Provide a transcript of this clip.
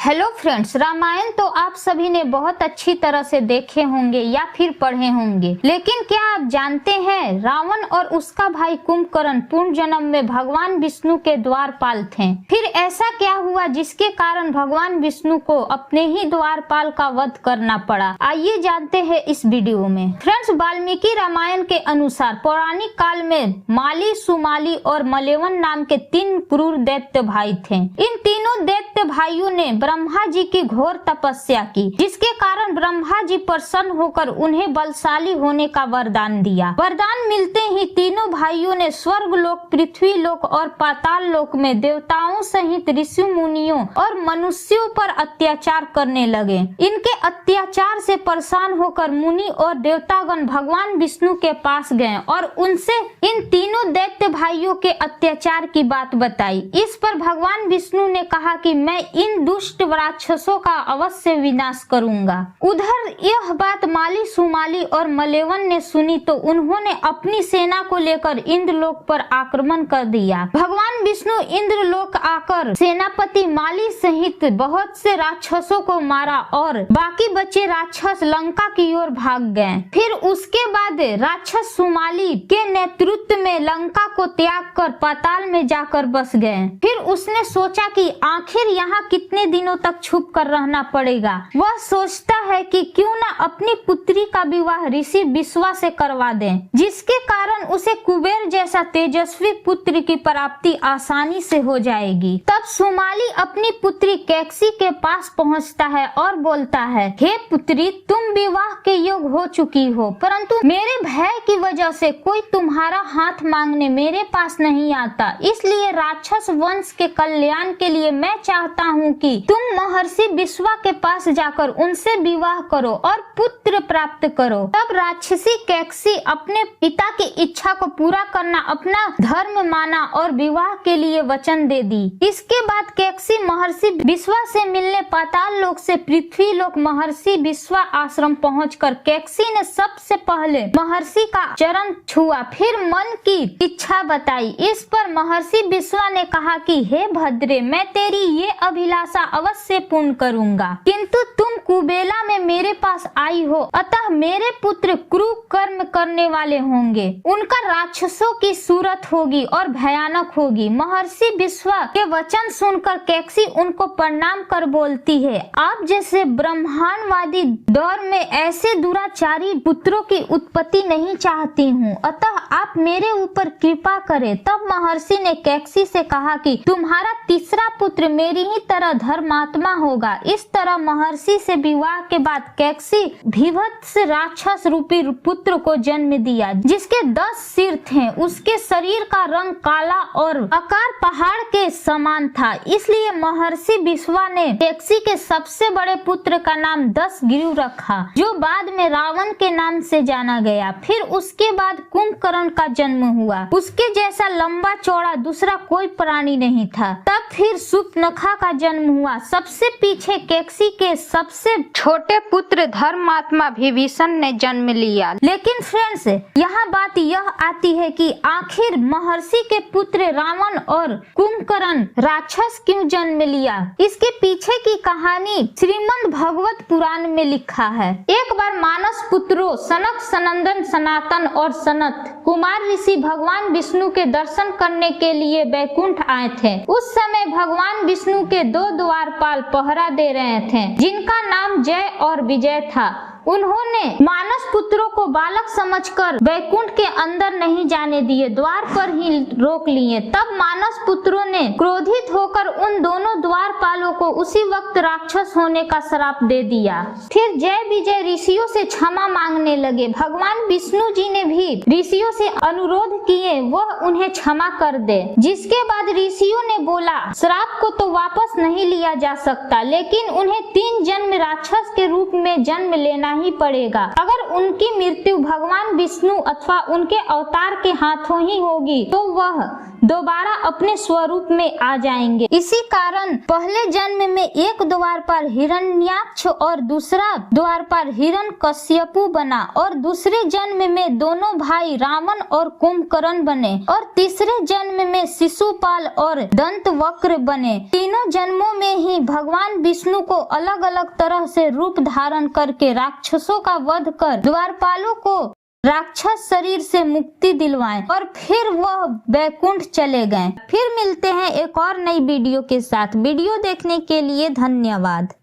Hello friends, Ramayan तो आप सभी ने बहुत अच्छी तरह से देखे होंगे या फिर पढ़े होंगे, लेकिन क्या आप जानते हैं रावण और उसका भाई कुंभकर्ण पूर्व जन्म में भगवान विष्णु के द्वारपाल थे। फिर ऐसा क्या हुआ जिसके कारण भगवान विष्णु को अपने ही द्वारपाल का वध करना पड़ा? आइए जानते हैं इस वीडियो में। फ्रेंड्स, वाल्मीकि रामायण के अनुसार पौराणिक काल में माली, सुमाली और मलेवन नाम के 3 क्रूर दैत्य भाई थे। इन तीनों दैत्य भाइयों ने ब्रह्मा जी की घोर तपस्या की, जिसके कारण ब्रह्मा जी प्रसन्न होकर उन्हें बलशाली होने का वरदान दिया। वरदान मिलते ही तीनों भाइयों ने स्वर्ग लोक, पृथ्वी लोक और पाताल लोक में देवताओं सहित ऋषि मुनियों और मनुष्यों पर अत्याचार करने लगे। इनके अत्याचार से परेशान होकर मुनि और देवतागण भगवान विष्णु के पास गए और उनसे इन तीनों दैत्य भाइयों के अत्याचार की बात बताई। इस पर भगवान विष्णु ने कहा कि मैं इन दुष्ट राक्षसों का अवश्य विनाश करूंगा। उधर यह बात माली, सुमाली और मलेवन ने सुनी तो उन्होंने अपनी सेना को लेकर इंद्रलोक पर आक्रमण कर दिया। भगवान विष्णु इंद्रलोक आकर सेनापति माली सहित बहुत से राक्षसों को मारा और बाकी बचे राक्षस लंका की ओर भाग गए। फिर उसके बाद राक्षस सुमाली के नेतृत्व में लंका को त्याग कर पाताल में जाकर बस गए। फिर उसने सोचा कि आखिर यहाँ कितने दिनों तक छुप कर रहना पड़ेगा। वह सोचता है कि क्यों न अपनी पुत्री का विवाह ऋषि विश्वा से करवा दें, जिसके कारण उसे कुबेर जैसा तेजस्वी पुत्र की प्राप्ति आसानी से हो जाएगी। तब सुमाली अपनी पुत्री कैकसी के पास पहुंचता है और बोलता है, हे पुत्री, तुम विवाह के योग हो चुकी हो, परंतु मेरे भय की वजह से कोई तुम्हारा हाथ मांगने मेरे पास नहीं आता। इसलिए राक्षस वंश के कल्याण के लिए मैं चाहता हूँ कि तुम महर्षि विश्वा के पास जाकर उनसे विवाह करो और पुत्र प्राप्त करो। तब राक्षसी कैकसी अपने पिता की इच्छा को पूरा करना अपना धर्म माना और विवाह के लिए वचन दे दी। इसके बाद कैकसी महर्षि विश्वा से मिलने पाताल लोक से पृथ्वी लोक महर्षि विश्वा आश्रम पहुंचकर कैकसी ने सबसे पहले महर्षि का चरण छुआ, फिर मन की इच्छा बताई। इस पर महर्षि विश्वा ने कहा कि हे भद्रे, मैं तेरी ये अभिलाषा अवश्य पूर्ण करूंगा, किंतु तुम कुबेला में मेरे पास आई हो, अतः मेरे पुत्र क्रूर कर्म करने वाले होंगे। उनका राक्षसों की सूरत होगी और भयानक होगी। महर्षि विश्वा के वचन सुनकर कैकसी उनको प्रणाम कर बोलती है, आप जैसे ब्रह्मांडवादी दौर में ऐसे दुराचारी पुत्रों की उत्पत्ति नहीं चाहती हूँ, अतः आप मेरे ऊपर कृपा करें। तब महर्षि ने कैकसी से कहा कि तुम्हारा तीसरा पुत्र मेरी ही तरह धर्मात्मा होगा। इस तरह महर्षि से विवाह के बाद कैकसी भीभत्स राक्षस रूपी पुत्र को जन्म दिया, जिसके 10 सिर थे। उसके शरीर का रंग काला और आकार पहाड़ के समान था। इसलिए महर्षि विश्वा ने कैकसी के सबसे बड़े पुत्र का नाम दशग्रीव रखा, जो बाद में रावण के नाम से जाना गया। फिर उसके बाद कुंभकर्ण का जन्म हुआ। उसके जैसा लंबा चौड़ा दूसरा कोई प्राणी नहीं था। तब फिर शूर्पणखा का जन्म हुआ। सबसे पीछे कैकसी के सबसे छोटे पुत्र धर्मात्मा विभीषण ने जन्म लिया। लेकिन फ्रेंड्स, यहाँ बात यह आती है कि आखिर महर्षि के पुत्र रावण और कुंभकर्ण राक्षस क्यों जन्म लिया? इसके पीछे की कहानी श्रीमद् भागवत पुराण में लिखा है। एक बार मानस पुत्रों सनक, सनंदन, सनातन और सनत कुमार ऋषि भगवान विष्णु के दर्शन करने के लिए बैकुंठ आए थे। उस समय भगवान विष्णु के 2 द्वारपाल पहरा दे रहे थे, जिनका नाम जय और विजय था। उन्होंने मानस पुत्रों को बालक समझकर बैकुंठ के अंदर नहीं जाने दिए, द्वार पर ही रोक लिए। तब मानस पुत्रों ने क्रोधित होकर उन दोनों द्वारपालों को उसी वक्त राक्षस होने का श्राप दे दिया। फिर जय विजय ऋषियों से क्षमा मांगने लगे। भगवान विष्णु जी ने भी ऋषियों से अनुरोध किए वह उन्हें क्षमा कर दे, जिसके बाद ऋषियों ने बोला श्राप को तो वापस नहीं लिया जा सकता, लेकिन उन्हें 3 जन्म राक्षस के रूप में जन्म लेना ही पड़ेगा। अगर उनकी मृत्यु भगवान विष्णु अथवा उनके अवतार के हाथों ही होगी तो वह दोबारा अपने स्वरूप में आ जाएंगे। इसी कारण पहले जन्म में एक द्वारपाल हिरण्याक्ष और दूसरा द्वारपाल हिरण्यकश्यपु बना और दूसरे जन्म में दोनों भाई रावण और कुंभकर्ण बने और तीसरे जन्म में शिशुपाल और दंतवक्र बने। तीनों जन्मों में ही भगवान विष्णु को अलग अलग तरह से रूप धारण करके राक्षसों का वध कर द्वारपालों को राक्षस शरीर से मुक्ति दिलवाएं और फिर वह वैकुंठ चले गए। फिर मिलते हैं एक और नई वीडियो के साथ। वीडियो देखने के लिए धन्यवाद।